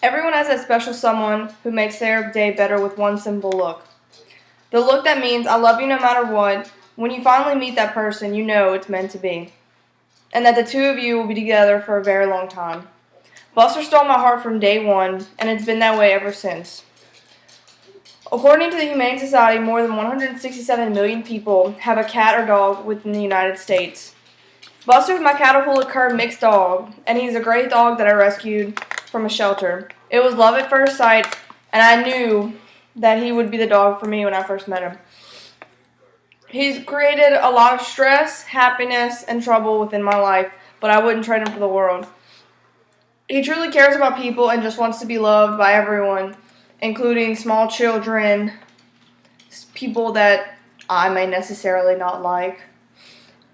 Everyone has that special someone who makes their day better with one simple look. The look that means I love you no matter what. When you finally meet that person, you know it's meant to be, and that the two of you will be together for a very long time. Buster stole my heart from day one, and it's been that way ever since. According to the Humane Society, more than 167 million people have a cat or dog within the United States. Buster is my Catahoula Cur mixed dog, and he's a great dog that I rescued from a shelter. It was love at first sight, and I knew that he would be the dog for me when I first met him. He's created a lot of stress, happiness, and trouble within my life, but I wouldn't trade him for the world. He truly cares about people and just wants to be loved by everyone, including small children, people that I may necessarily not like.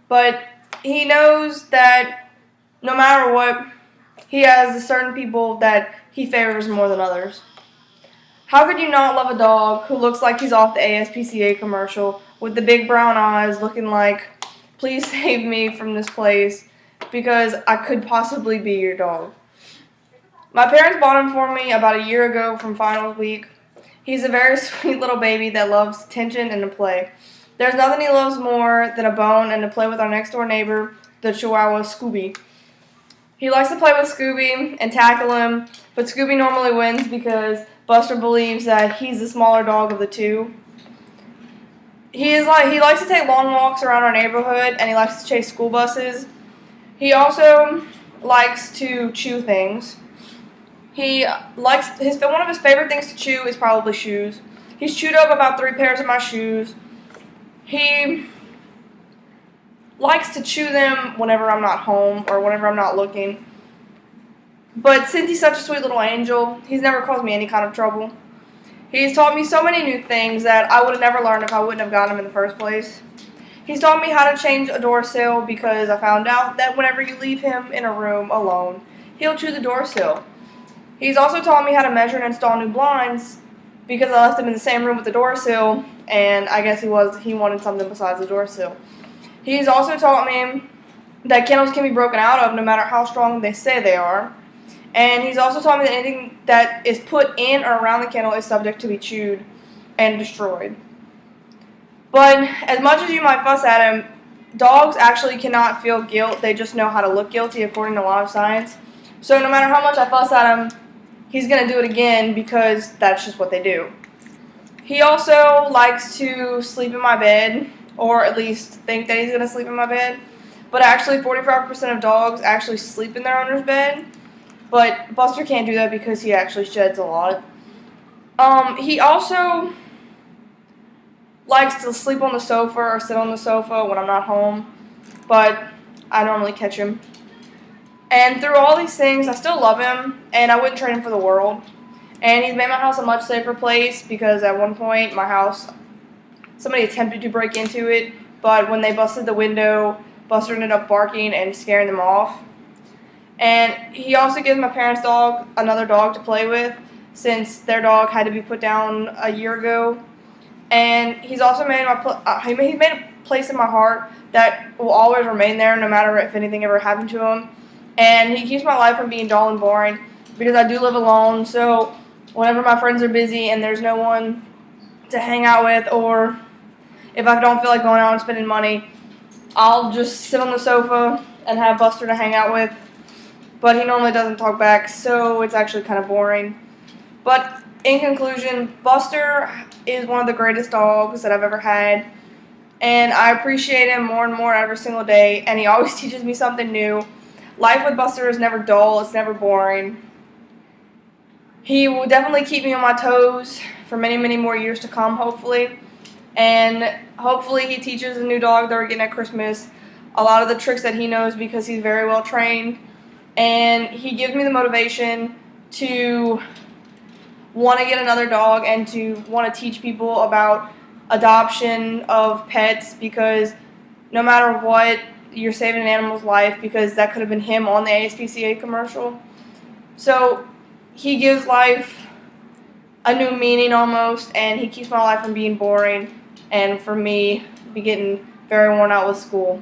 But he knows that no matter what, he has certain people that he favors more than others. How could you not love a dog who looks like he's off the ASPCA commercial with the big brown eyes looking like, please save me from this place because I could possibly be your dog? My parents bought him for me about a year ago from finals week. He's a very sweet little baby that loves attention and to play. There's nothing he loves more than a bone and to play with our next door neighbor, the Chihuahua Scooby. He likes to play with Scooby and tackle him, but Scooby normally wins because Buster believes that he's the smaller dog of the two. He likes to take long walks around our neighborhood, and he likes to chase school buses. He also likes to chew things. One of his favorite things to chew is probably shoes. He's chewed up about 3 pairs of my shoes. He likes to chew them whenever I'm not home or whenever I'm not looking. But since he's such a sweet little angel, he's never caused me any kind of trouble. He's taught me so many new things that I would have never learned if I wouldn't have gotten him in the first place. He's taught me how to change a door sill because I found out that whenever you leave him in a room alone, he'll chew the door sill. He's also taught me how to measure and install new blinds because I left him in the same room with the door sill, and I guess he wanted something besides the door sill. He's also taught me that kennels can be broken out of no matter how strong they say they are. And he's also taught me that anything that is put in or around the kennel is subject to be chewed and destroyed. But as much as you might fuss at him, dogs actually cannot feel guilt. They just know how to look guilty according to a lot of science. So no matter how much I fuss at him, he's going to do it again because that's just what they do. He also likes to sleep in my bed, or at least think that he's going to sleep in my bed. But actually 45% of dogs actually sleep in their owner's bed. But Buster can't do that because he actually sheds a lot. He also likes to sleep on the sofa or sit on the sofa when I'm not home. But I normally catch him. And through all these things, I still love him, and I wouldn't trade him for the world. And he's made my house a much safer place because at one point, my house, somebody attempted to break into it, but when they busted the window, Buster ended up barking and scaring them off. And he also gives my parents' dog another dog to play with since their dog had to be put down a year ago. And he's also made he made a place in my heart that will always remain there no matter if anything ever happened to him. And he keeps my life from being dull and boring because I do live alone. So whenever my friends are busy and there's no one to hang out with, or if I don't feel like going out and spending money, I'll just sit on the sofa and have Buster to hang out with. But he normally doesn't talk back, so it's actually kind of boring. But in conclusion, Buster is one of the greatest dogs that I've ever had. And I appreciate him more and more every single day, and he always teaches me something new. Life with Buster is never dull, it's never boring. He will definitely keep me on my toes for many, many more years to come, hopefully. And hopefully he teaches the new dog that we're getting at Christmas a lot of the tricks that he knows because he's very well trained. And he gives me the motivation to want to get another dog and to want to teach people about adoption of pets because no matter what, you're saving an animal's life because that could have been him on the ASPCA commercial. So he gives life a new meaning almost, and he keeps my life from being boring and for me be getting very worn out with school.